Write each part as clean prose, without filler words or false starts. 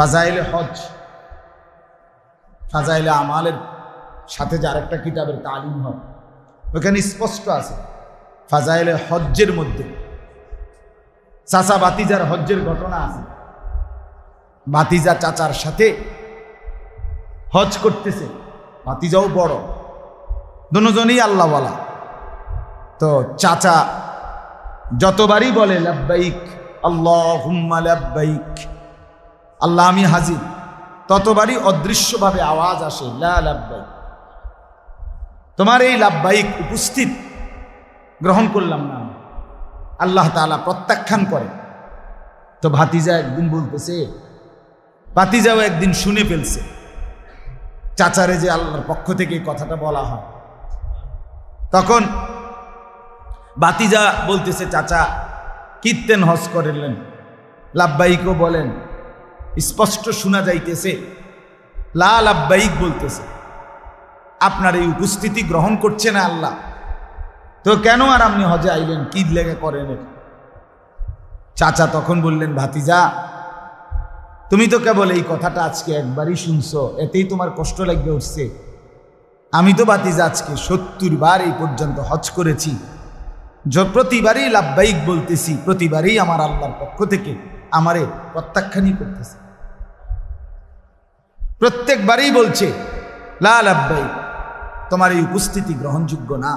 ফাজাইলে হজ, ফাজাইলে আমালের সাথে যে আরেকটা কিতাবের তালিম হয়, ওখানে স্পষ্ট আছে ফাজাইলে হজ্জের মধ্যে চাচা বাতিজার হজ্জের ঘটনা আছে। বাতিজা চাচার সাথে হজ করতেছে, বাতিজাও বড়, দুজনেই আল্লাহওয়ালা। তো চাচা যতবারই বলে লাব্বাইক আল্লাহুম্মা লাব্বাইক, আল্লাহ আমি হাজির, ততবারই অদৃশ্যভাবে আওয়াজ আসে লা লাব্বাইক, তোমার এই লাব্বাইক উপস্থিত গ্রহণ করলাম না। আল্লাহ তাআলা প্রত্যাখ্যান করে। তো ভাতিজা একদিন বলতেছে, ভাতিজাও একদিন শুনে ফেলছে চাচারে যে আল্লাহর পক্ষ থেকে এই কথাটা বলা হয়। তখন ভাতিজা বলতেছে, চাচা কীর্তেন হজ করলেন, লাব্বাইকও বলেন, স্পষ্ট শোনা যাইতেছে লা লাব্বাইক বলতেছে, আপনার এই উপস্থিতি গ্রহণ করছে না আল্লাহ, তো কেন আর আপনি হজে আইলেন, কি লেগে করেন? চাচা তখন বললেন, ভাতিজা তুমি তো কেবল এই কথাটা আজকে একবারই শুনছো, এতেই তোমার কষ্ট লাগিয়ে উঠছে। আমি তো ভাতিজা আজকে 70 বার এই পর্যন্ত হজ করেছি, প্রতিবারই লাব্বাইক বলতেছি, প্রতিবারই আমার আল্লাহর পক্ষ থেকে আমারে প্রত্যাখ্যানই করতেছে, প্রত্যেকবারই বলছে লা লাব্বাইক, তোমার এই উপস্থিতি গ্রহণযোগ্য না।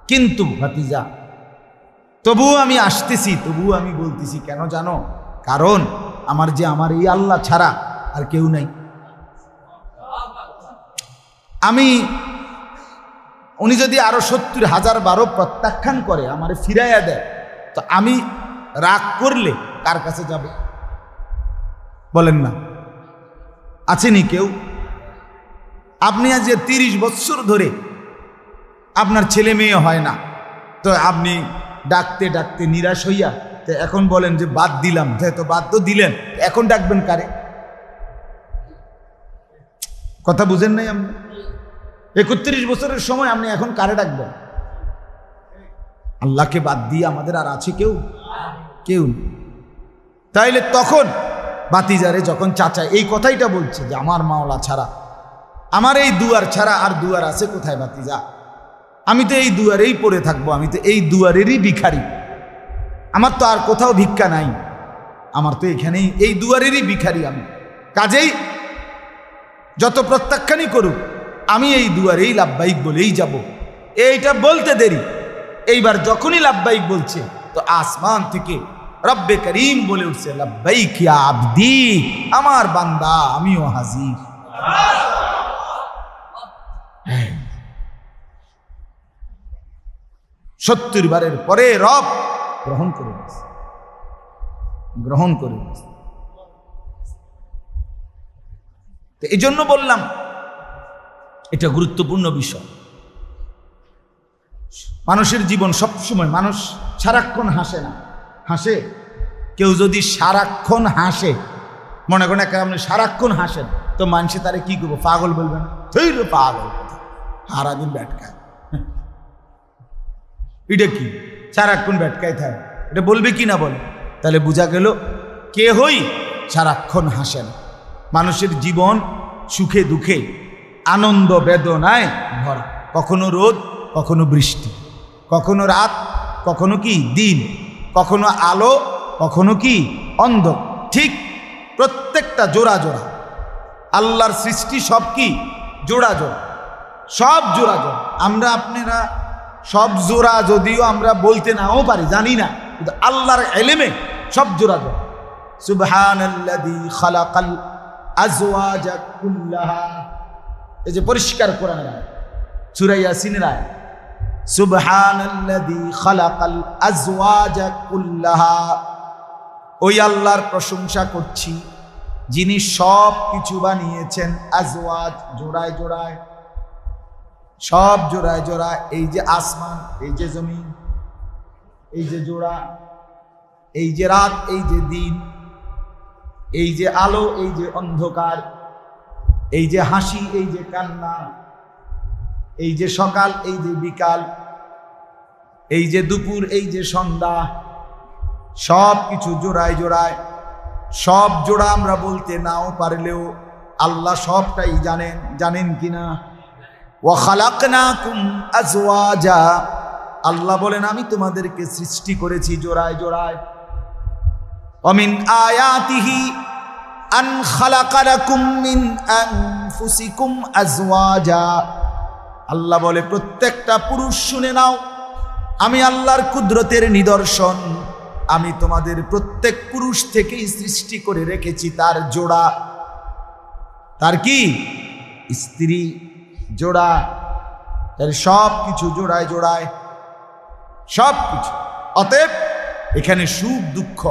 কিন্তু ভাতিজা তবুও আমি আসতেছি, তবুও আমি বলতেছি, কেন জানো? কারণ আমার এই আল্লাহ ছাড়া আর কেউ নাই। উনি যদি আরো 70,000 বারও প্রত্যাখ্যান করে, আমারে ফিরাইয়া দেয়, তো আমি রাগ করলে কার কাছে যাব? বলেন না, আছেনি কেউ? আপনি আজ 30 বছর ধরে আপনার ছেলে মেয়ে হয় না, তো আপনি ডাকতে ডাকতে নিরাশ হইয়া তো এখন বলেন যে বাদ দিলাম, যেহেতু বাদ তো দিলেন, এখন ডাকবেন কারে? কথা বুঝেন নাই আপনি? 31 বছরের সময় আপনি এখন কারে ডাকবেন? আল্লাহকে বাদ দিয়ে আমাদের আর আছে কেউ? কেউ। তাইলে তখন বাতিজারে যখন চাচা এই কথাইটা বলছে যে আমার মাওলা ছাড়া, আমার এই দুয়ার ছাড়া আর দুয়ার আছে কোথায় ভাতিজা? আমি তো এই দুয়ারেই পড়ে থাকবো, আমি তো এই দুয়ারেরই ভিখারি, আমার তো আর কোথাও ভিক্ষা নাই, আমার তো এখানেই এই দুয়ারেরই ভিখারি আমি। কাজেই যত প্রত্যাখ্যানই করুক, আমি এই দুয়ারেই লাব্বাইক বলেই যাব। এইটা বলতে দেরি, এইবার যখনই লাব্বাইক বলছে, তো আসমান থেকে রব্বে করিম বলে উঠছে, লাব্বাইক ইয়া আবদি, আমার বান্দা আমিও হাজির। 70 বারের পরে রব গ্রহণ করে নিয়েছে, গ্রহণ করে নিয়েছে। তো এই জন্য বললাম এটা গুরুত্বপূর্ণ বিষয়। মানুষের জীবন সবসময়, মানুষ সারাক্ষণ হাসে না, হাসে? কেউ যদি সারাক্ষণ হাসে, মনে করেন আপনি সারাক্ষণ হাসেন, তো মানুষে তারে কি করবো? পাগল বলবেন? পাগল, সারাদিন ব্যাটকায়, এটা কি সারাক্ষণ ব্যাটকায় থাকে, এটা বলবে কি না বলে? তাহলে বোঝা গেল কেহই সারাক্ষণ হাসেন। মানুষের জীবন সুখে দুঃখে, আনন্দ বেদনায় ভরা, কখনো রোদ, কখনো বৃষ্টি, কখনো রাত, কখনো কি দিন, কখনো আলো, কখনো কি অন্ধ, ঠিক প্রত্যেকটা জোড়া জোড়া। আল্লাহর সৃষ্টি সব কি জোড়া জোড়া, সব জোড়া জোড়া। আমরা আপনারা সব জোড়া যদিও আমরা বলতে নাও পারি, জানি না, কিন্তু আল্লাহর ইলমে সব জোড়া জোড়া। সুবহানাল্লাযী খালাকাল আজওয়াজা কুল্লাহা, এই যে পরিষ্কার কোরআনের আয়াত, সূরা ইয়াসিনের আয়াত, সুবহানাল্লাযী খালাকাল আজওয়াজা কুল্লাহা, ওই আল্লাহর প্রশংসা করছি যিনি সব কিছু বানিয়েছেন, আজওয়াজ জোড়ায় জোড়ায়, সব জোড়ায় জোড়ায়। এই যে আসমান, এই যে জমিন, এই যে জোড়া, এই যে রাত, এই যে দিন, এই যে আলো, এই যে অন্ধকার, এই যে হাসি, এই যে কান্না, এই যে সকাল, এই যে বিকাল, এই যে দুপুর, এই যে সন্ধ্যা, সব কিছু জোড়ায় জোড়ায়। সব জোড়া আমরা বলতে নাও পারলেও আল্লাহ সবটাই জানেন। জানেন কিনা? ওয়া খালাকনাকুম আজওয়াজা, আল্লাহ বলেন আমি তোমাদেরকে সৃষ্টি করেছি জোড়ায় জোড়ায়। ওয়া মিন আয়াতিহি আন খালাকা লাকুম মিন আনফুসিকুম আজওয়াজা, আল্লাহ বলে প্রত্যেকটা পুরুষ শুনে নাও, আমি আল্লাহর কুদরতের নিদর্শন, আমি তোমাদের প্রত্যেক পুরুষ থেকেই সৃষ্টি করে রেখেছি তার জোড়া। তার কি? স্ত্রী জোড়া। তার সব কিছু জোড়ায় জোড়ায়, সব কিছু। অতএব এখানে সুখ দুঃখ,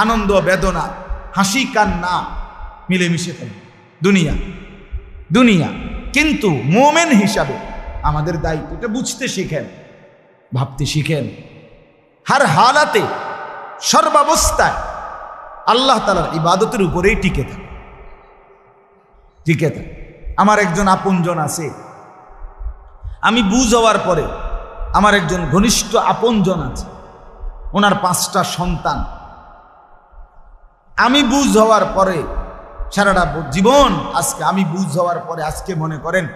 আনন্দ বেদনা, হাসি কান্না মিলেমিশে থাকে দুনিয়া দুনিয়া। কিন্তু মোমেন হিসাবে আমাদের দায়িত্ব এটা বুঝতে শিখেন, ভাবতে শিখেন, হার হালাতে সর্বাবস্থায় আল্লাহ তাআলার ইবাদতের উপরেই টিকে থাকে, টিকে থাকে। আমার একজন আপনজন আছে, আমি বুঝ হওয়ার পরে আমার একজন ঘনিষ্ঠ আপনজন আছে, ওনার 5টা সন্তান। আমি বুঝ হওয়ার পরে সারাটা জীবন, আজকে আমি বুঝ হওয়ার পরে আজকে মনে করেন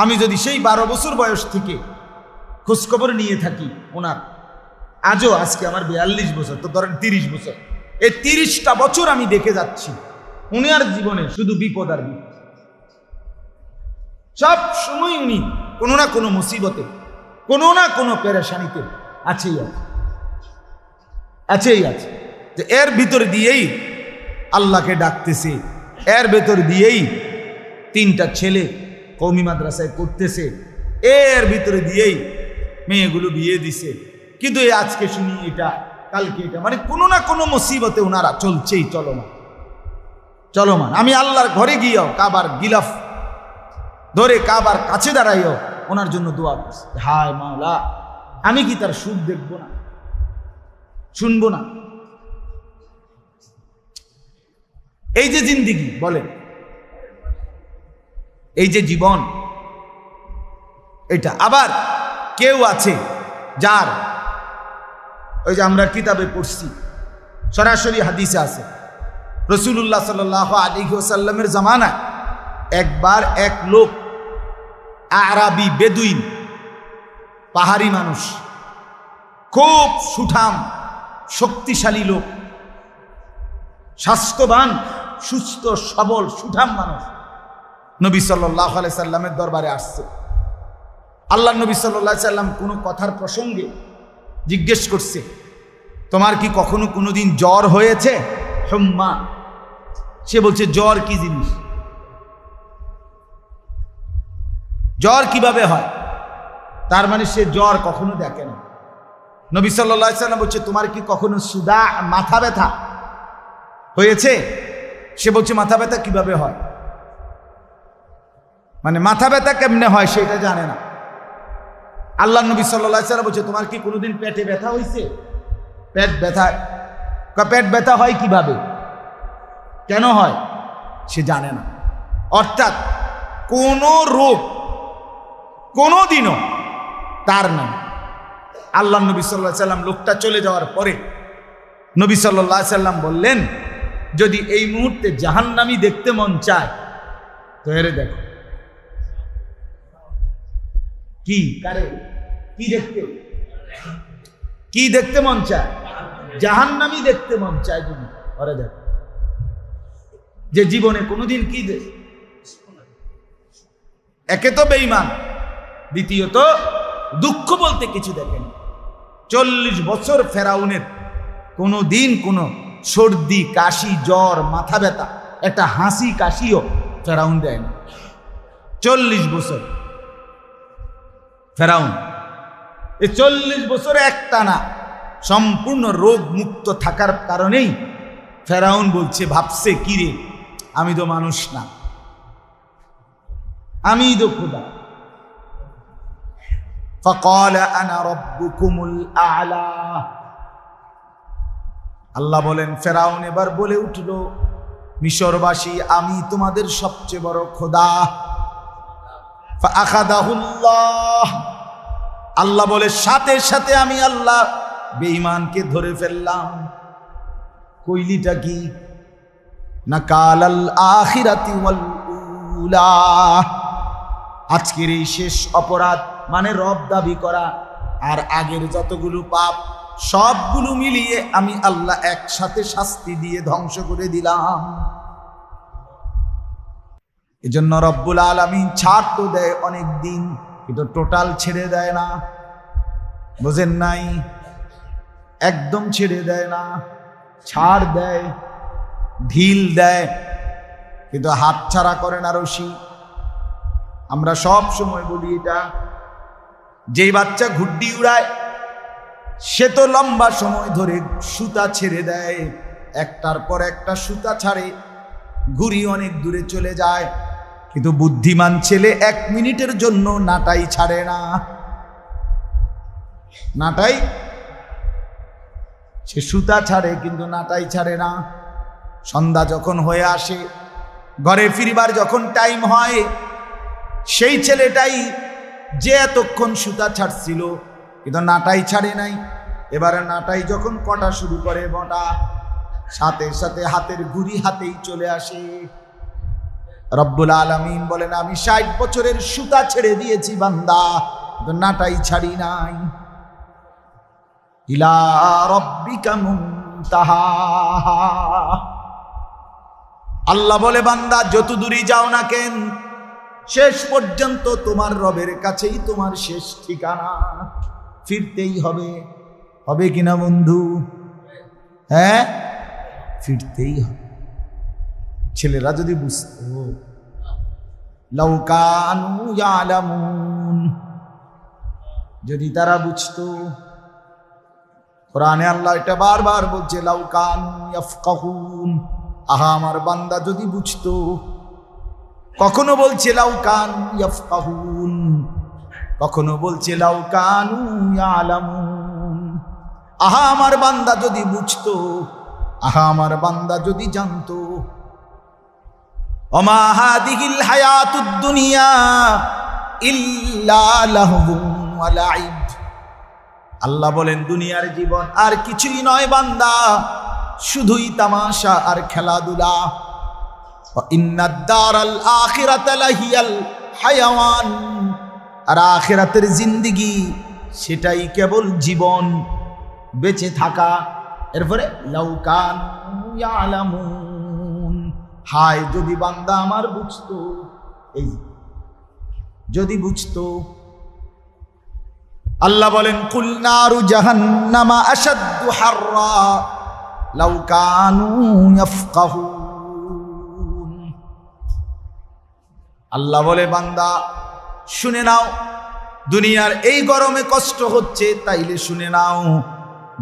আমি যদি সেই 12 বছর বয়স থেকে খোঁজখবর নিয়ে থাকি ওনার, আজও আজকে আমার 42 বছর, তো ধরেন 30 বছর, এই 30টা বছর আমি দেখে যাচ্ছি উনার জীবনে শুধু বিপদ আর বিপদ। সব সময় উনি কোনো না কোনো মুসিবতে, কোনো না কোনো পেরেশানিতে আছেই আছে, আছেই আছে। তো এর ভিতর দিয়েই আল্লাহকে ডাকতেছে, এর ভেতর দিয়েই 3টা ছেলে কওমি মাদ্রাসায় পড়তেছে, এর ভিতরে দিয়েই মেয়েগুলো বিয়ে দিছে। কিন্তু এই আজকে শুনি এটা, কালকে এটা, মানে কোনো না কোনো মুসিবতে ওনারা চলছেই, চলমান চলমান। আমি আল্লাহর ঘরে গিয়েও কাবার গিলাফ ধরে কাবার কাছে দাঁড়াইও ওনার জন্য দোয়া করছি, হায় মাওলা আমি কি তার সুখ দেখবো না, শুনবো না? এই যে জিন্দিগি বলেন, এই যে জীবন, এটা আবার কেউ আছে যার, ওই যে আমরা কিতাবে পড়ছি, সরাসরি হাদিসে আছে, রাসূলুল্লাহ সাল্লাল্লাহু আলাইহি ওয়াসাল্লামের জামানায় একবার এক লোক, আরাবি বেদুইন, পাহাড়ি মানুষ, খুব সুঠাম শক্তিশালী লোক, স্বাস্থ্যবান সুস্থ সবল সুঠাম মানুষ, নবী সাল্লাল্লাহু আলাইহি সাল্লামের দরবারে আসছে। আল্লাহ নবী সাল্লাল্লাহু আলাইহি সাল্লাম কোনো কথার প্রসঙ্গে জিজ্ঞেস করছে, তোমার কি কখনো কোনোদিন জ্বর হয়েছে? হুম্মা, সে বলছে জ্বর কি জিনিস, জ্বর কিভাবে হয়? তার মানে সে জ্বর কখনো দেখে না। নবী সাল্লাল্লাহু আলাইহি সাল্লাম বলছে তোমার কি কখনো সুদা, মাথা ব্যথা হয়েছে? সে বলছে মাথা ব্যথা কিভাবে হয়, মানে মাথা ব্যথা কেমনে হয় সেটা জানে না। আল্লাহ নবী সাল্লাল্লাহু আলাইহি সাল্লাম বলছে তোমার কি কোনোদিন পেটে ব্যথা হয়েছে? পেট ব্যথা, পেট ব্যথা হয় কিভাবে, কেন হয় সে জানে না। অর্থাৎ কোনো রোগ কোনোদিনও তার নাই। আল্লাহ নবী সাল্লাল্লাহু আলাইহি সাল্লাম লোকটা চলে যাওয়ার পরে নবী সাল্লাল্লাহু আলাইহি সাল্লাম বললেন, যদি এই মুহূর্তে জাহান্নামী দেখতে মন চায় তো এরে দেখো। কি কারে কি দেখতে, কি দেখতে মন চায়? জাহান্নামী দেখতে মন চায় যদি ওরে দেখো। যে জীবনে কোনোদিন কি একে তো বেঈমান, দ্বিতীয়ত দুঃখ বলতে কিছু দেখেন। 40 বছর ফেরাউনের কোনোদিন কোনো সর্দি কাশি জ্বর মাথা ব্যথা একটা হাসি কাশিও ফেরাউন দেয় না। 40 বছর ফেরাউন, এই 40 বছর একটানা সম্পূর্ণ রোগ মুক্ত থাকার কারণেই ফেরাউন বলছে, ভাবছে কি রে আমি তো মানুষ না, আমি তো খোদা। فقال انا ربكم الاعلى, আল্লাহ বলেন ফেরাউন এবার বলে উঠল, মিশরবাসী আমি তোমাদের সবচেয়ে বড় খোদা। ফাআখাযাহুল্লাহ, আল্লাহ বলে সাথে সাথে আমি আল্লাহ বেঈমানকে ধরে ফেললাম। কইলিটা কি না কালাল আখিরাতি ওয়াল উলা, আজকের এই শেষ অপরাধ মানে রব দাবি করা আর আগের যতগুলো পাপ সবগুলো মিলিয়ে আমি আল্লাহ একসাথে শাস্তি দিয়ে ধ্বংস করে দিলাম। এজন্য রব্বুল আলামিন ছাড় তো দেয় অনেক দিন, কিন্তু টোটাল ছেড়ে দেয় না। বুঝেন নাই? একদম ছেড়ে দেয় না, ছাড় দেয়, ঢিল দেয়, কিন্তু হাত ছাড়া করে না রশি। আমরা সব সময় বলি এটা, যেই বাচ্চা ঘুড্ডি উড়ায় সে তো লম্বা সময় ধরে সুতা ছেড়ে দেয়, একটার পর একটা সুতা ছাড়ে, ঘুড়ি অনেক দূরে চলে যায়, কিন্তু বুদ্ধিমান ছেলে 1 মিনিটের জন্য নাটাই ছাড়ে না। নাটাই সে সুতা ছাড়ে কিন্তু নাটাই ছাড়ে না। সন্ধ্যা যখন হয়ে আসে, ঘরে ফিরবার যখন টাইম হয়, সেই ছেলেটাই যে এতক্ষণ সুতা ছাড়ছিল কিন্তু নাটাই ছাড়ে নাই, এবারে নাটাই যখন কটা শুরু করে বটা, সাথে সাথে হাতের ঘুড়ি হাতেই চলে আসে। রব্বুল আলামিন বলেন আমি 60 বছরের সুতা ছেড়ে দিয়েছি বান্দা, কিন্তু নাটাই ছাড়ি নাই। ইলা রাব্বিকা মুনতাহা, আল্লাহ বলে বান্দা যত দূরই যাও না কেন, শেষ পর্যন্ত তোমার রবের কাছেই তোমার শেষ ঠিকানা, ফিরতেই হবে। হবে কিনা বন্ধু? হ্যাঁ, ফিরতেই হবে। ছেলেরা যদি বুঝতো, লাউ কানু ইয়ালামুন, যদি তারা বুঝতো। কোরআনে আল্লাহ এটা বারবার বলছে, লাউ কানু ইয়াফকাহুন, আহা আমার বান্দা যদি বুঝতো। কখনো বলছে লাউ কানু ইয়াফকাহুন, কখনো বলছে লাউ কানু ইয়ালামুন। আহা আমার বান্দা যদি বুঝতো, আহা আমার বান্দা যদি জানতো। ওমা হাদিহিল হায়াতুদ দুনিয়া ইল্লা লাহবুন ওয়া লাইব, আল্লাহ বলেন দুনিয়ার জীবন আর কিছুই নয় বান্দা, শুধুই তামাশা আর খেলাধুলা। ওয়া ইন্নাদ দারাল আখিরাতা লাহিয়াল হায়াওয়ান, আর আখিরাতের জিন্দেগি সেটাই কেবল জীবন, বেঁচে থাকা। এরপরে লাউ কানু ইয়ালামুন, হায় যদি বান্দা আমার বুঝতো, এই যদি বুঝতো। আল্লাহ বলেন কুল নারু জাহান্নামা আশাদ্দু হাররা লাউ কানু ইয়াফকাহুন। আল্লাহ বলে বান্দা শুনে নাও, দুনিয়ার এই গরমে কষ্ট হচ্ছে, তাইলে শুনে নাও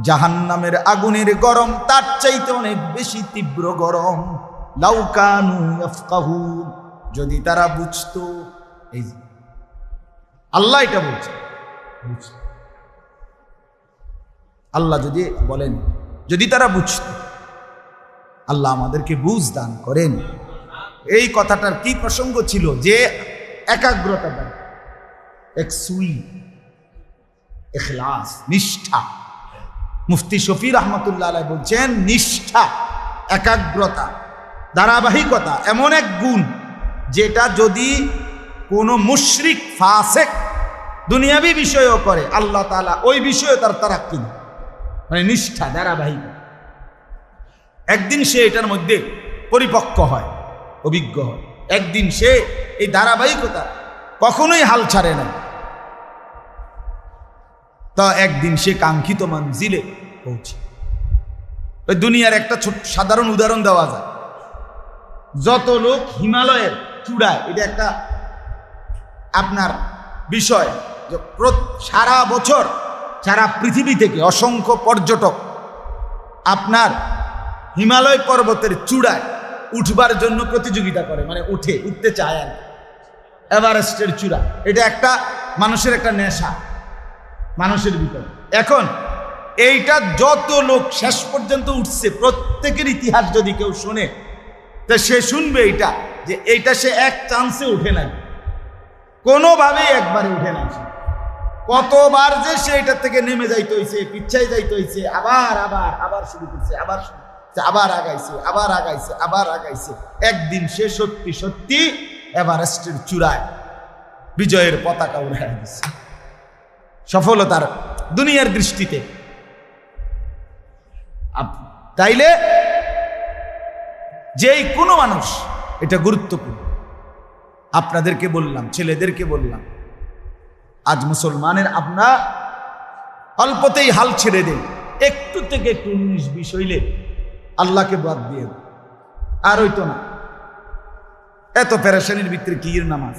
জাহান্নামের আগুনের গরম তার চাইতে অনেক বেশি তীব্র গরম। লাউ কানু ইয়াফকাহুন, যদি তারা বুঝতো। এই আল্লাহ এটা বলছে, আল্লাহ যদি বলেন যদি তারা বুঝতো। আল্লাহ আমাদেরকে বুঝ দান করেন। এই কথাটার কি প্রসঙ্গ ছিল? যে একাগ্রতা দেন, একসুই, ইখলাস, নিষ্ঠা। মুফতি শফি রহমতুল্লাহ আলাইহি বলছেন নিষ্ঠা, একাগ্রতা, ধারাবাহিকতা এমন এক গুণ যেটা যদি কোনো মুশরিক ফাসেক দুনিয়াবি বিষয়ও করে, আল্লাহ তাআলা ওই বিষয়ে তার তারাক্কি দেন। মানে নিষ্ঠা, ধারাবাহিকতা। একদিন সে এটার মধ্যে পরিপক্ক হয়, অভিজ্ঞ হয়, একদিন সে এই ধারাবাহিকতা কখনোই হাল ছাড়ে না, তা একদিন সে কাঙ্ক্ষিত মঞ্জিলে পৌঁছে। ওই দুনিয়ার একটা ছোট সাধারণ উদাহরণ দেওয়া যায়। যত লোক হিমালয়ের চূড়ায়, এটা একটা আপনার বিষয়, যে সারা বছর সারা পৃথিবী থেকে অসংখ্য পর্যটক আপনার হিমালয় পর্বতের চূড়ায় উঠবার জন্য প্রতিযোগিতা করে, মানে উঠতে চায় আর এভারেস্টের চূড়া। এটা একটা মানুষের একটা নেশা মানুষের ভিতরে। এখন এইটা যত লোক শেষ পর্যন্ত উঠছে, প্রত্যেকের ইতিহাস যদি কেউ শোনে, তা সে শুনবে এইটা যে এইটা সে এক চান্সে উঠে নাই, কোনোভাবেই একবারে উঠে নাই। কতবার যে সে এটা থেকে নেমে যাইতে হয়েছে, পিছাই যাইতে হয়েছে, আবার আবার আবার শুরু করছে, আবার আবার আগাইছে, আবার আগাইছে, আবার আগাইছে। একদিন সে সত্যি সত্যি এভারেস্টের চূড়ায় বিজয়ের পতাকা উড়াই দিছে, সফলতার দুনিয়ার দৃষ্টিতে। তাইলে যেই কোনো মানুষ, এটা গুরুত্বপূর্ণ, আপনাদেরকে বললাম, ছেলেদেরকে বললাম, আজ মুসলমানের আমরা অল্পতেই হাল ছেড়ে দেই, একটু থেকে একটু 19-20 হইলে আল্লাহকে বাদ দিয়ে আর হইতো না। এত পেরেশানির ভিতরে কি নামাজ,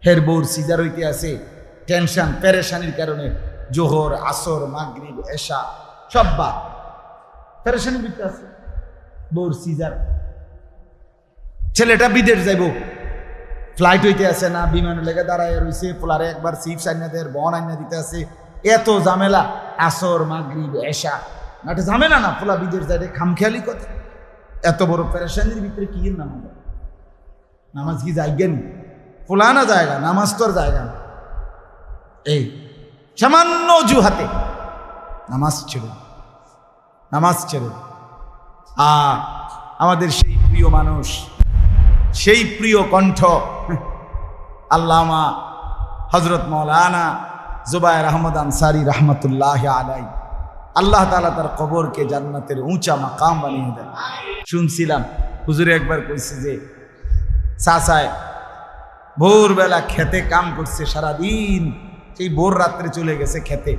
হের বউর সিজার হইতে আছে, টেনশন পেরেশানির কারণে জোহর, আসর, মাগরিব, এশা সব বাদ, পেরেশানির ভিতরে আছে, বউর সিজার। ছেলেটা বিদেশ যাইব, ফ্লাইট হইতে আছে না, বিমান লেগে দাঁড়ায় রয়েছে, পোলারে একবার চিপস আইনা দেয়, বন আইনা দিতে আছে, এত ঝামেলা। আসর, মাগরিব, এশা, একটা ঝামেলা না, পোলা বিদেশ যায়, খামখেয়ালি কথা। এত বড় পেরেশানির ভিতরে কি নামাজ? নামাজ কি জায়গা নেই? পোলা না জায়গা, নামাজ তোর জায়গা না। এই সামান্য অজুহাতে নামাজ ছেড়ে, নামাজ ছেড়ে। আমাদের সেই প্রিয় মানুষ, সেই প্রিয় কণ্ঠ আল্লামা হযরত মাওলানা জুবায়ের আহমদ আনসারী রহমতুল্লাহ আলাই, আল্লাহ তাআলা তার কবরকে জান্নাতের উঁচা মাকাম বানিয়ে দেন। শুনছিলাম হুজুরে একবার কইছে যে চাচায় ভোরবেলা খেতে কাম করছে সারাদিন, সেই ভোর রাত্রে চলে গেছে খেতে,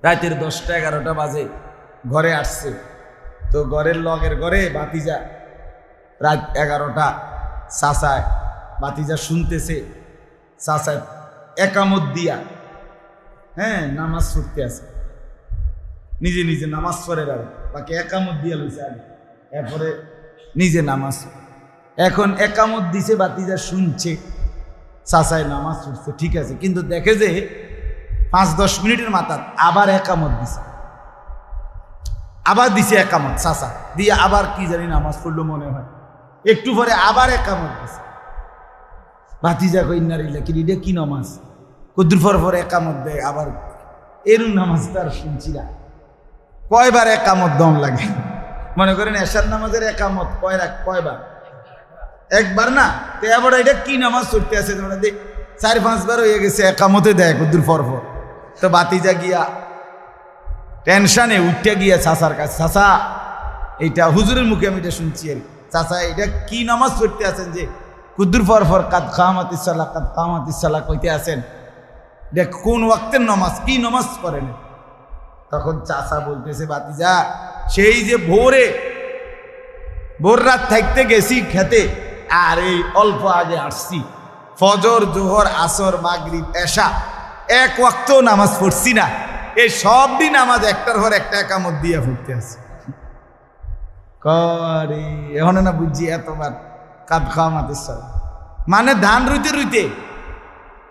রাতের 10টা-11টা বাজে ঘরে আসছে। তো ঘরের লগের ঘরে বাতিজা, রাত 11টা, চাচায় বাতিজা শুনতেছে, চাচায় একামত দিয়া নামাজ পড়তে আছে, নিজে নিজে নামাজ পড়ে রাখে, বাকি একামত দিয়া লইছে আগে, এরপরে নিজে নামাজ। এখন একামত দিছে, বাতিজা শুনছে, চাচায় নামাজ পড়ছে, ঠিক আছে, কিন্তু দেখে যে 5-10 মিনিটের মাথা আবার একামত দিছে, আবার দিছে একামত, চাচা দিয়ে আবার কি জানি নামাজ পড়লো মনে হয়, একটু পরে আবার একামত দিছে। ভাতিজা কই ইন্নারিল্লাহ, কি রে কি নামাজ, কদ্দুর পর একামত দেয় আবার, এরম নামাজ তার শুনছি না। কয়বার একামত দম লাগে? মনে করেন এশার নামাজের একামত কয়বার? একবার না। তো এবার এটা কি নামাজ পড়তে আছে, তোমরা দেখ 4-5 বার হয়ে গেছে, একামতে দেয় কদ্দুর পর। তো ভাতিজা গিয়া টেনশনে উঠতে গিয়া চাচার কাছে, চাচা এইটা হুজুরের মুখে আমি এটা শুনছি, আর চাচা এটা কি নামাজ পড়তে আছেন যে কুদ্দুর পর কাদ কামাতিস সালাহ, কাদ কামাতিস সালাহ কইতে আছেন, দেখ কোন ওয়াক্তের নামাজ, কি নামাজ করেন? তখন চাচা বলতেছে, ভাতিজা সেই যে ভোর রাত থাকতে গেছি খেতে, আর এই অল্প আগে আসছি, ফজর, জোহর, আসর, মাগরিব, এশা এক ওয়াক্ত নামাজ পড়ছি না, এই সব দিন নামাজ একটার পর একটা একামত দিয়ে পড়তে আছে। করে এখন না বুঝছি এতবার কাদ কামাতিস সালাহ মানে ধান রুইতে রুইতে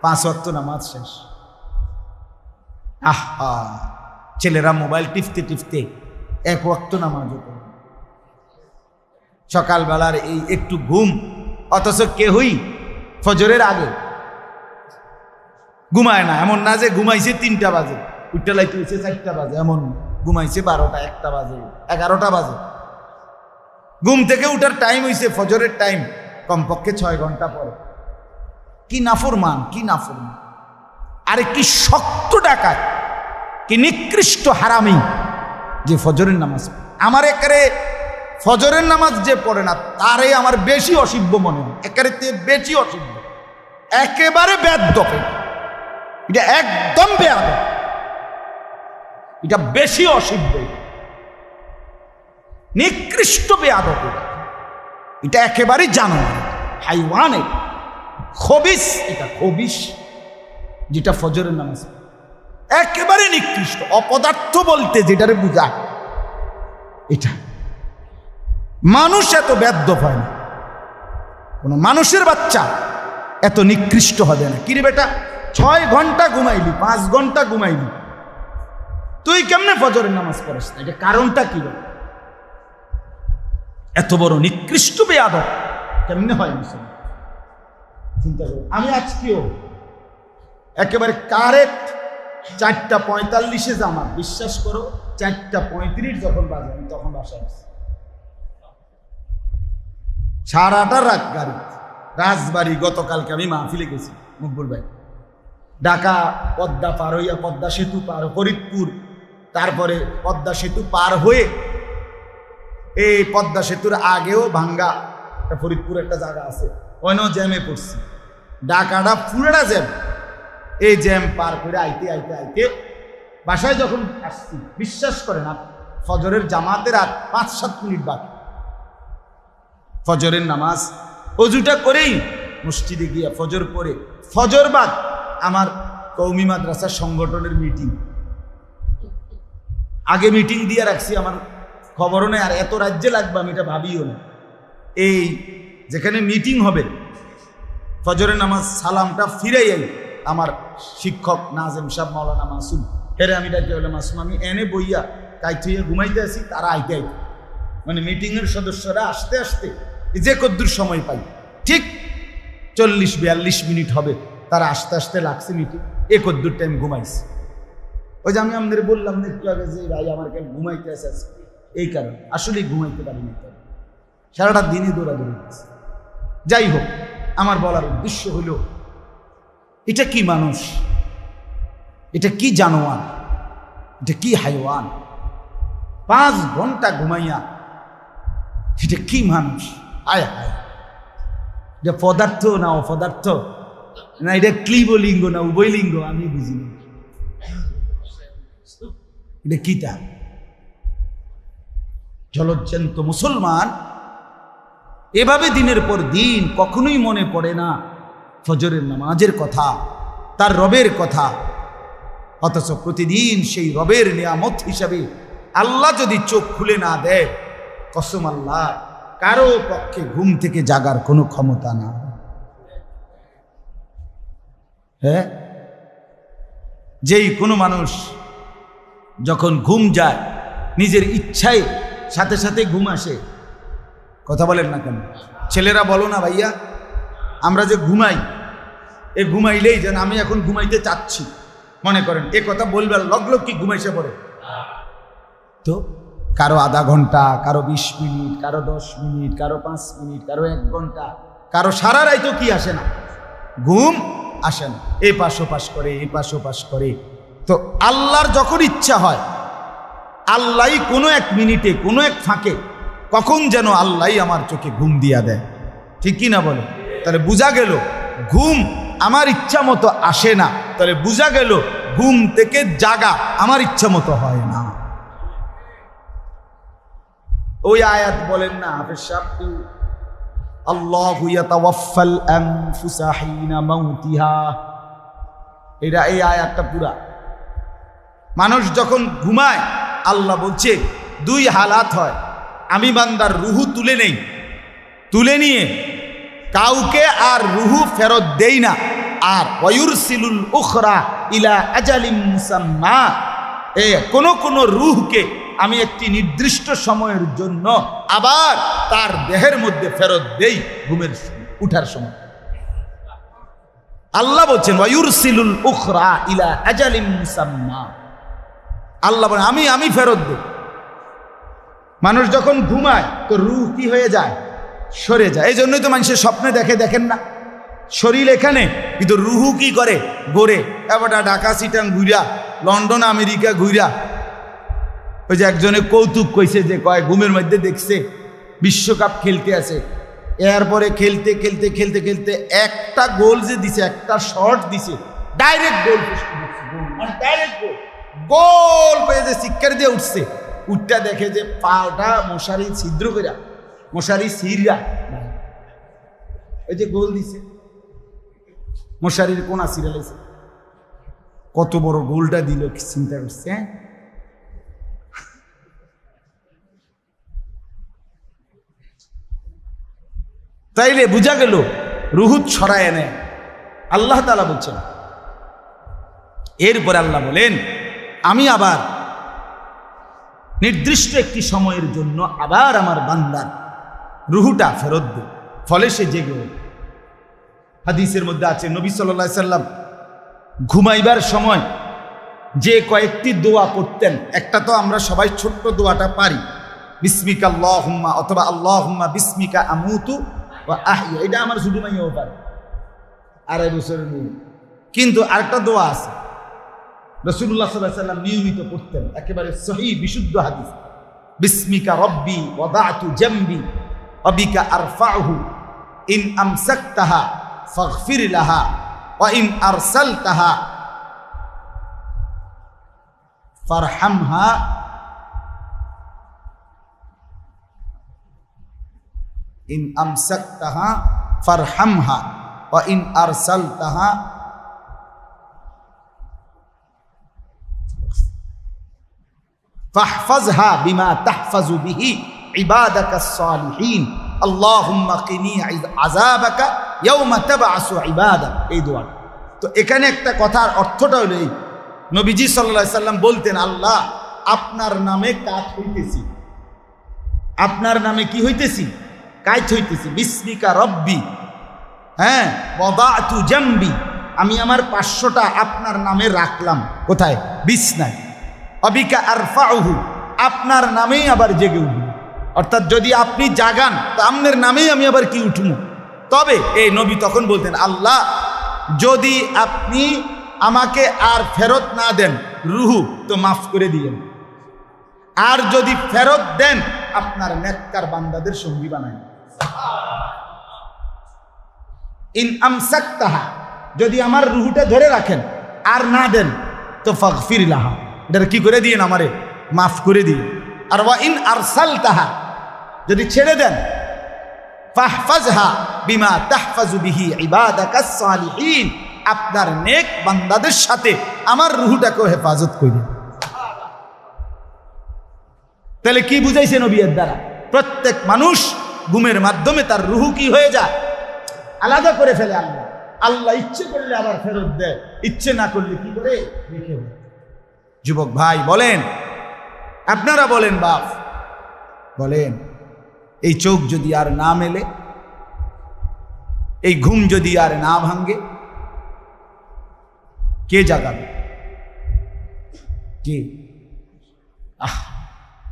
5 ওয়াক্ত নামাজ শেষ। আহা, ছেলেরা মোবাইল টিপতে টিপতে 1 ওয়াক্ত নামাজ হতো, সকালবেলার এই একটু ঘুম, অথচ কেহই ফজরের আগে ঘুমায় না। এমন না যে ঘুমাইছে 3টা বাজে, উঠতে লাইতে হয়েছে 4টা বাজে, এমন ঘুমাইছে 12টা, 1টা বাজে, 11টা বাজে। ঘুম থেকে উঠার টাইম হয়েছে ফজরের টাইম, কমপক্ষে 6 ঘন্টা পরে। কি নাফরমান, কি নাফরমান! আরে কি শক্ত ডাকায়, কি নিকৃষ্ট হারামি যে ফজরের নামাজ। আমার একারে ফজরের নামাজ যে পড়ে না তারে আমার বেশি অসিব্য মনে হয়, একারে বেশি অসিব্য, একেবারে বেয়াদব, এটা একদম বেয়াদব, এটা বেশি অসিব্য, নিকৃষ্ট বেয়াদব, এটা একেবারেই জানোয়ার, হাইওয়ান, খবিস, এটা খবিস যেটা ফজরের নামাজ, একেবারে নিকৃষ্ট, অপদার্থ বলতে যেটারে বুঝায় এটা। মানুষ এত বেয়াদব হয় না, কোন মানুষের বাচ্চা এত নিকৃষ্ট হবে না। কিরে বেটা, 6 ঘন্টা ঘুমাইলি, 5 ঘন্টা ঘুমাইলি, তুই কেমনে ফজরের নামাজ পড়িস না? এটা কারণটা কি? এত বড় নিকৃষ্ট বেয়াদব কেমনে হয় মুসলমান? চিন্তা করো। আমি আজকেও একেবারে কারেক্ট 4টা 45-এ জামা, বিশ্বাস করো 4:35 যখন বাজে আমি তখন বাসায় আসছি। 8:30 রাত গাড়ি, রাজবাড়ি। গতকালকে আমি মাহফিলে গেছি, মকবুল ভাই। ঢাকা পদ্মা পার হইয়া, পদ্মা সেতু পার, ফরিদপুর, তারপরে পদ্মা সেতু পার হয়ে এই পদ্মা সেতুর আগেও ভাঙ্গা ফরিদপুর একটা জায়গা আছে, ওখানেও জ্যামে পড়ছি। ঢাকাটা পুরোটা জ্যাম। এই জ্যাম পার করে আইতে আইতে আইতে বাসায় যখন আসছি, বিশ্বাস করেন না, ফজরের জামাতের আর 5-7 মিনিট বাকি। ফজরের নামাজ অজুটা করেই মসজিদে গিয়া ফজর পরে, ফজর বাদ আমার কওমি মাদ্রাসার সংগঠনের মিটিং। আগে মিটিং দিয়ে রাখছি, আমার খবরও নেই। আর এত রাজ্যে লাগবে আমি এটা ভাবিও না। এই যেখানে মিটিং হবে, ফজরের নামাজ সালামটা ফিরাই আমার শিক্ষক নাজেম সাহেব, মাওলানা মাসুম, হেরে আমি ডাকি হলে মাসুম, আমি এনে বইয়া কাইথুইয়া ঘুমাইতে আসি, তারা আইতে আইতে, মানে মিটিংয়ের সদস্যরা আসতে আসতে যে কদ্দুর সময় পাই, ঠিক 40-42 মিনিট হবে, তারা আসতে আসতে লাগছে মিটিং, এ কদ্দুর টাইম ঘুমাইছে। ওই যে আমি আপনাদের বললাম না একটু আগে যে ভাই আমার কেন ঘুমাইতে আসে, এই কারণে আসলেই ঘুমাইতে পারিনি, সারাটা দিনই দৌড়াদৌড়ি করছে। যাই হোক, আমার বলার উদ্দেশ্য হইল, এটা কি মানুষ, এটা কি জানোয়ার, এটা কি হাইওয়ান? 5 ঘন্টা ঘুমাইয়া এটা কি মানুষ? আয় হায়, এটা পদার্থ না অপদার্থ, না এটা ক্লিবলিঙ্গ না উভয়লিঙ্গ, আমি বুঝি না। এটা কিটা? জলজ্জান্ত মুসলমান এভাবে দিনের পর দিন কখনোই মনে পড়ে না ফজরের নামাজের কথা, তার রবের কথা। অথচ প্রতিদিন সেই রবের নিয়ামত হিসাবে আল্লাহ যদি চোখ খুলে না দেয়, কসম আল্লাহ, কারো পক্ষে ঘুম থেকে জাগার কোনো ক্ষমতা না। হ্যাঁ, যেই কোনো মানুষ যখন ঘুম যায়, নিজের ইচ্ছায় সাথে সাথে ঘুম আসে। কথা বলেন না কেন? ছেলেরা বলো না ভাইয়া, আমরা যে ঘুমাই, এ ঘুমাইলেই যেন আমি এখন ঘুমাইতে চাচ্ছি মনে করেন, এ কথা বলবে লগ কি ঘুমাইছে পড়ে। তো কারো আধা ঘন্টা, কারো 20 মিনিট, কারো 10 মিনিট, কারো 5 মিনিট, কারো 1 ঘন্টা, কারো সারা রাইতো কি আসে না, ঘুম আসে না, এ পাশ ওপাশ করে, এ পাশ ওপাশ করে। তো আল্লাহর যখন ইচ্ছা হয়, আল্লাহ কোনো এক মিনিটে, কোনো এক ফাঁকে, কখন যেন আল্লাহ আমার চোখে ঘুম দিয়া দেয়। ঠিক কি না বলে? তাহলে বোঝা গেল ঘুম আমার ইচ্ছা মতো আসে না, তাহলে বোঝা গেল ঘুম থেকে জাগা আমার ইচ্ছা মতো হয় না। ওই আয়াত বলেন না হাফেজ সাহেব, আল্লাহু ইয়াতাওয়াফাল আনফুসা হিনা মাউতিহা, এটা এই আয়াতটা পুরা। মানুষ যখন ঘুমায়, আল্লাহ বলছে 2 হালাত হয়, আমি বান্দার রুহু তুলে নেই, তুলে নিয়ে কাউকে আর রুহু ফেরত দেই না। আর ওয়ুরসিলুল উখরা ইলা আজালিম মুসাম্মা, কোন রুহকে আমি একটি নির্দিষ্ট সময়ের জন্য আবার তার দেহের মধ্যে ফেরত দেই ঘুমের উঠার সময়। আল্লাহ বলছেন ওয়ুরসিলুল উখরা ইলা আজালিম মুসাম্মা, আল্লাহ বলেন আমি ফেরত দেই। মানুষ যখন ঘুমায় তো রুহ কি হয়ে যায়? সরে যায়। এই জন্যই তো মানুষের স্বপ্নে দেখেন না, শরীর এখানে কিন্তু রুহু কি করে? ঘোরে। এবার ঢাকা সিটাং ঘুরা, লন্ডন আমেরিকা ঘুরা। ওই যে একজনে কৌতুক কইছে যে কয় ঘুমের মধ্যে দেখছে বিশ্বকাপ খেলতে আছে, এরপরে খেলতে খেলতে খেলতে খেলতে একটা গোল যে দিছে, একটা শট দিছে, ডাইরেক্ট গোল, ডাইরেক্ট গোল, গোল পেয়ে যে শিক্ষার দিয়ে উঠছে, উঠটা দেখে যে পাটা মশারি ছিদ্র করে, মশারি ছিঁড়া, ওই যে গোল দিছে, মশারির কোনা ছিঁড়া লেছে। কত বড় গোলটা দিল, কি চিন্তা করছে? তাইলে বোঝা গেল রুহুত ছড়ায় নেয় আল্লাহ তাআলা বলছেন। এরপর আল্লাহ বলেন আমি আবার নির্দিষ্ট একটি সময়ের জন্য আবার আমার বান্দার রুহুটা ফেরত দেব, ফলে সে জেগে ওঠে। হাদিসের মধ্যে আছে নবী সাল্লাল্লাহু আলাইহি সাল্লাম ঘুমাইবার সময় যে কয়েকটি দোয়া পড়তেন, একটা তো আমরা সবাই ছোট্ট দোয়াটা পারি, বিসমিকা আল্লাহুম্মা অথবা আল্লাহুম্মা বিসমিকা আমুতু ওয়া আহইয়া, এটা আমার ছোট মাইয়াও পারে, 2.5 বছরের মেয়ে। কিন্তু আরেকটা দোয়া আছে রাসূলুল্লাহ সাল্লাল্লাহু আলাইহি ওয়াসাল্লাম নিয়মিত পড়তেন, একেবারে সহিহ বিশুদ্ধ হাদিস, বিসমিকা রব্বি ওয়াদাতু জামবি ওয়া বিকা আরফাউহু ইন আমসাকতাহা ফাগফির লাহা ওয়া ইন আরসালতাহা ফারহামহা ইন আমসাকতাহা ফারহামহা ওয়া ইন আরসালতাহা ফাহফাজহা বিমা তাহফাজু বিহি ইবাদাকাস সালিহিন আল্লাহুম্মা কিনি আযাবাকা ইয়াওমা তাবআসু ইবাদাক। এই দোয়া। তো এখানে একটা কথার অর্থটা হলো এই, নবীজি সাল্লাল্লাহু আলাইহি সাল্লাম বলতেন, আল্লাহ আপনার নামে কাজ হইতেছি, আপনার নামে কি হইতেছি, কাজ হইতেছি, বিসমিকা রব্বি, হ্যাঁ, ওয়াদাতু জামবি, আমি আমার 500টা আপনার নামে রাখলাম, কোথায়, বিছনায়, অবিকা আরফাউহু, আপনার নামেই আবার জেগে উঠব, অর্থাৎ যদি আপনি জাগান তো আপনার নামেই আমি আবার কি উঠব। তবে এই নবী তখন বলতেন, আল্লাহ যদি আপনি আমাকে আর ফেরত না দেন রুহু, তো মাফ করে দিয়েন, আর যদি ফেরত দেন আপনার নেককার বান্দাদের সঙ্গী বানায়। ইন আমসাকতাহা, যদি আমার রুহুটা ধরে রাখেন আর না দেন তো ফাগফির লাহা, এটা কি করে দিয়েন, আমারে মাফ করে দিয়ে। আর ওয়া ইন আরসালতাহা, যদি ছেড়ে দেন, ফাহফাজহা বিমা তাহফাজু বিহি ইবাদাকাস সালিহিন, আপনার নেক বান্দাদের সাথে আমার রুহুটাকেও হেফাজত করে। তাহলে কি বুঝাইছে নবী এর দ্বারা? প্রত্যেক মানুষ ঘুমের মাধ্যমে তার রুহু কি হয়ে যায়, আলাদা করে ফেলে। আল্লাহ আল্লাহ ইচ্ছে করলে আবার ফেরত দেয়, ইচ্ছে না করলে কি করে রেখে দেয়। যুবক ভাই বলেন, আপনারা বলেন, বাপ বলেন, এই চোখ যদি আর না মেলে, এই ঘুম যদি আর না ভাঙ্গে, কে জাগাবে? কে?